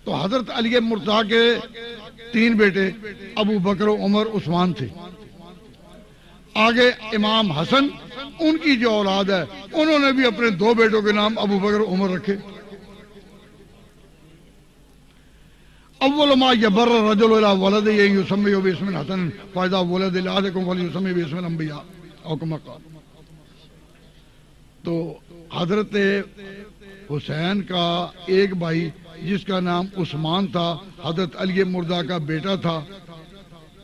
تو حضرت علی مرتضیٰ کے 3 بیٹے ابو بکر و عمر عثمان تھے. آگے امام حسن ان کی جو اولاد ہے انہوں نے بھی اپنے 2 بیٹوں کے نام ابو بکر و عمر رکھے. اول ما یبر الرجل الی ولد یسمی باسم الحسن فاذا ولد لاحدکم فلیسمی باسم الانبیاء او کما قال. تو حضرت حسین کا ایک بھائی جس کا نام عثمان تھا، حضرت علی مرتضیٰ کا بیٹا تھا،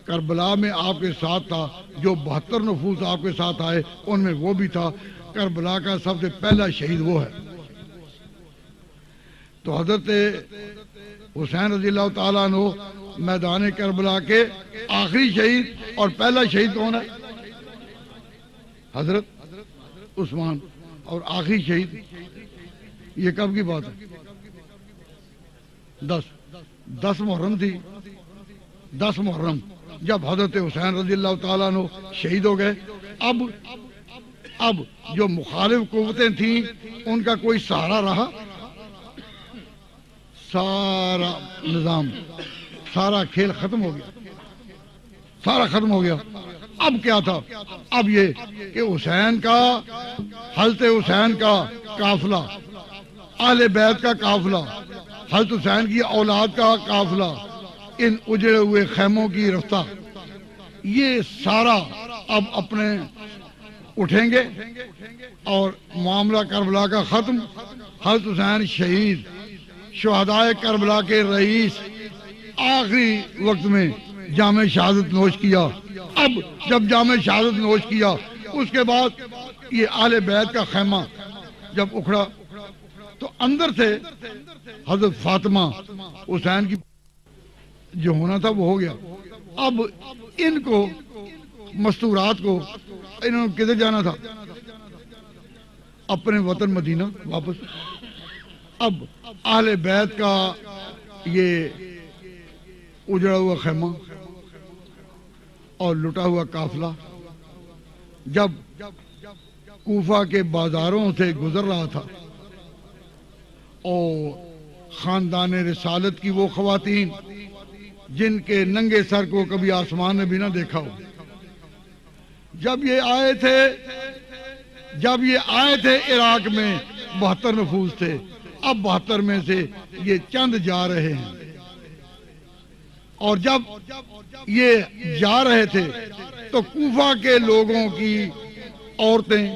کربلا میں آپ کے ساتھ تھا. جو 72 نفوس آپ کے ساتھ آئے ان میں وہ بھی تھا. کربلا کا سب سے پہلا شہید وہ ہے. تو حضرت حسین رضی اللہ تعالیٰ عنہ میدان کربلا کے آخری شہید اور پہلا شہید کون ہے؟ حضرت عثمان. اور آخری شہید یہ کب کی بات ہے؟ 10 محرم تھی. 10 محرم جب حضرت حسین رضی اللہ تعالیٰ عنہ شہید ہو گئے. اب جو مخالف قوتیں تھیں ان کا کوئی سہارا رہا؟ سارا نظام، سارا کھیل ختم ہو گیا، سارا ختم ہو گیا. اب کیا تھا؟ اب یہ کہ حسین کا، حضرت حسین کا قافلہ، اہل بیت کا قافلہ، حضرت حسین کی اولاد کا قافلہ، ان اجڑے ہوئے خیموں کی رفتہ، یہ سارا اب اپنے اٹھیں گے اور معاملہ کربلا کا ختم. حضرت حسین شہید، شہدائے کربلا کے رئیس، آخری وقت میں جام شہادت نوش کیا. اب جب جام شہادت نوش کیا اس کے بعد یہ اہل بیت کا خیمہ جب اکھڑا تو اندر سے حضرت فاطمہ حسین کی جو ہونا تھا وہ ہو گیا. اب ان کو مستورات کو انہوں نے کدھر جانا تھا؟ اپنے وطن مدینہ واپس. اب اہل بیت کا یہ اجڑا ہوا خیمہ اور لٹا ہوا قافلہ جب کوفہ کے بازاروں سے گزر رہا تھا اور خاندان رسالت کی وہ خواتین جن کے ننگے سر کو کبھی آسمان نے بھی نہ دیکھا ہو، جب یہ آئے تھے عراق میں 72 نفوس تھے. اب 72 میں سے یہ چند جا رہے ہیں. اور جب یہ جا رہے تھے تو کوفہ کے لوگوں کی عورتیں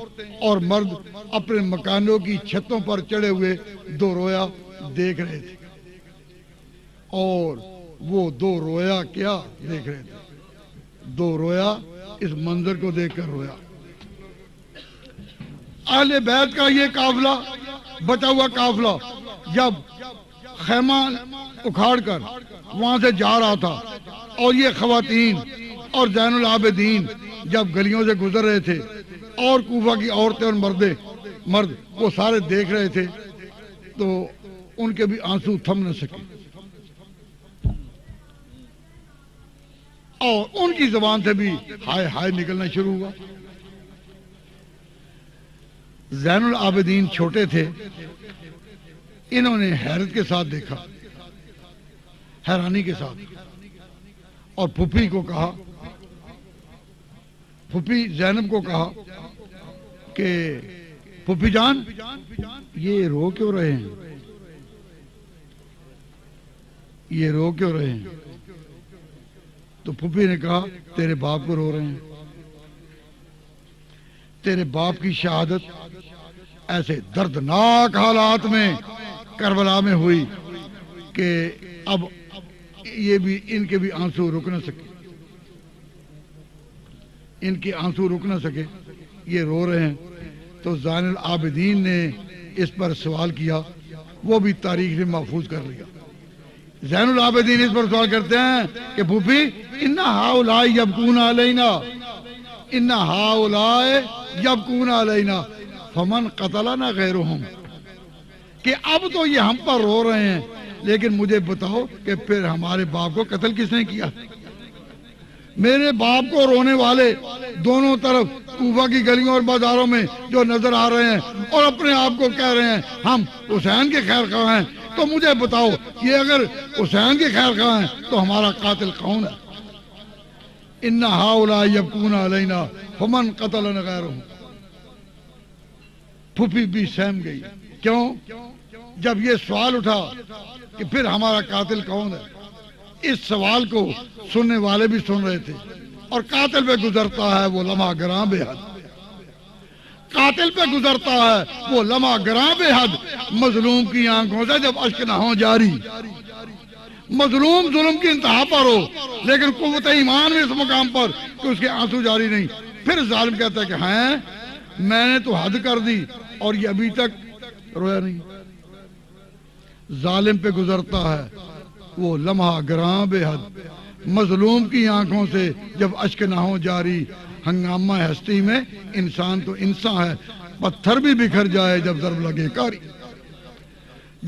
اور مرد اپنے مکانوں کی چھتوں پر چڑھے ہوئے 2 رویا دیکھ رہے تھے. اور وہ 2 رویا کیا دیکھ رہے تھے؟ 2 رویا اس منظر کو دیکھ کر رویا. اہل بیت کا یہ قافلہ، بچا ہوا قافلہ، جب خیمہ اکھاڑ کر وہاں سے جا رہا تھا اور یہ خواتین اور زین العابدین جب گلیوں سے گزر رہے تھے اور کوفہ کی عورتیں اور مرد وہ سارے دیکھ رہے تھے تو ان کے بھی آنسو تھم نہ سکے اور ان کی زبان سے بھی ہائے ہائے نکلنا شروع ہوا. زین العابدین چھوٹے تھے، انہوں نے حیرت کے ساتھ دیکھا، حیرانی کے ساتھ، اور پھوپھی کو کہا، پھوپھی زینب کو کہا کہ پھوپھی جان یہ رو کیوں رہے ہیں؟ یہ رو کیوں رہے ہیں؟ تو پھوپھی نے کہا تیرے باپ کو رو رہے ہیں. تیرے باپ کی شہادت ایسے دردناک حالات میں کربلا میں ہوئی کہ اب یہ بھی ان کے بھی آنسو رک نہ سکے، ان کے آنسو رک نہ سکے، یہ رو رہے ہیں. تو زین العابدین نے اس پر سوال کیا، وہ بھی تاریخ نے محفوظ کر لیا. زین العابدین اس پر سوال کرتے ہیں کہ پھوپھی ان ہؤلاء یبکون علینا، ان ہؤلاء یبکون علینا فمن قتلنا غیرہم، کہ اب تو یہ ہم پر رو رہے ہیں لیکن مجھے بتاؤ کہ پھر ہمارے باپ کو قتل کس نے کیا؟ میرے باپ کو رونے والے دونوں طرف کوفہ کی گلیوں اور بازاروں میں جو نظر آ رہے ہیں اور اپنے آپ کو کہہ رہے ہیں ہم حسین کے خیر خواہ ہیں، تو مجھے بتاؤ یہ اگر حسین کے خیر خواہ ہیں تو ہمارا قاتل کون ہے؟ ان ہؤلاء یبکون علینا فمن قتلنا غیرہم. پھوپھی بھی سہم گئی. کیوں؟ جب یہ سوال اٹھا کہ پھر ہمارا قاتل کون ہے، اس سوال کو سننے والے بھی سن رہے تھے. اور قاتل پہ گزرتا ہے وہ لمحہ گراں بے حد، قاتل پہ گزرتا ہے وہ لمحہ گراں بے حد، مظلوم کی آنکھوں سے جب اشک نہ ہو جاری. مظلوم ظلم کی انتہا پر ہو لیکن قوت ایمان میں اس مقام پر کہ اس کے آنسو جاری نہیں. پھر ظالم کہتا ہے کہ ہاں میں نے تو حد کر دی اور یہ ابھی تک رویا نہیں. ظالم پہ گزرتا ہے وہ لمحہ گراں بے حد، مظلوم کی آنکھوں سے جب اشک نہ ہو جاری. ہنگامہ ہستی میں انسان تو انسان ہے، پتھر بھی بکھر جائے جب ضرب لگے کاری.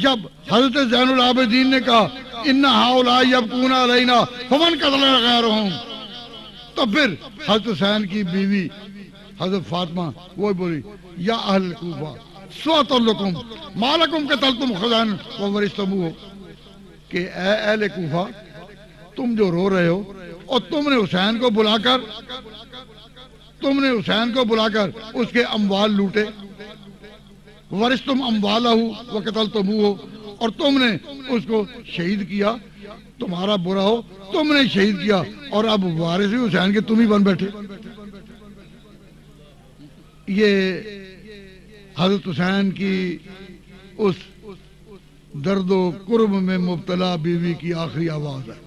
جب حضرت زین العابدین نے کہا ان ہؤلاء یبکون علینا فمن قتلنا غیرہم، تو پھر حضرت حسین کی بیوی حضرت فاطمہ وہ بولی یا اہل کوفہ سوۃ لکم ما لکم قتلتم حسین وورثتموہ، کہ اے اہل کوفہ تم جو رو رہے ہو اور تم نے حسین کو بلا کر اس کے اموال لوٹے، ورثتم اموالہ وقتلتموہ، اور تم نے اس کو شہید کیا. تمہارا برا ہو تم نے شہید کیا اور اب وارث بھی حسین کے تم ہی بن بیٹھے. یہ حضرت حسین کی اس درد و کرب میں مبتلا بیوی کی آخری آواز ہے.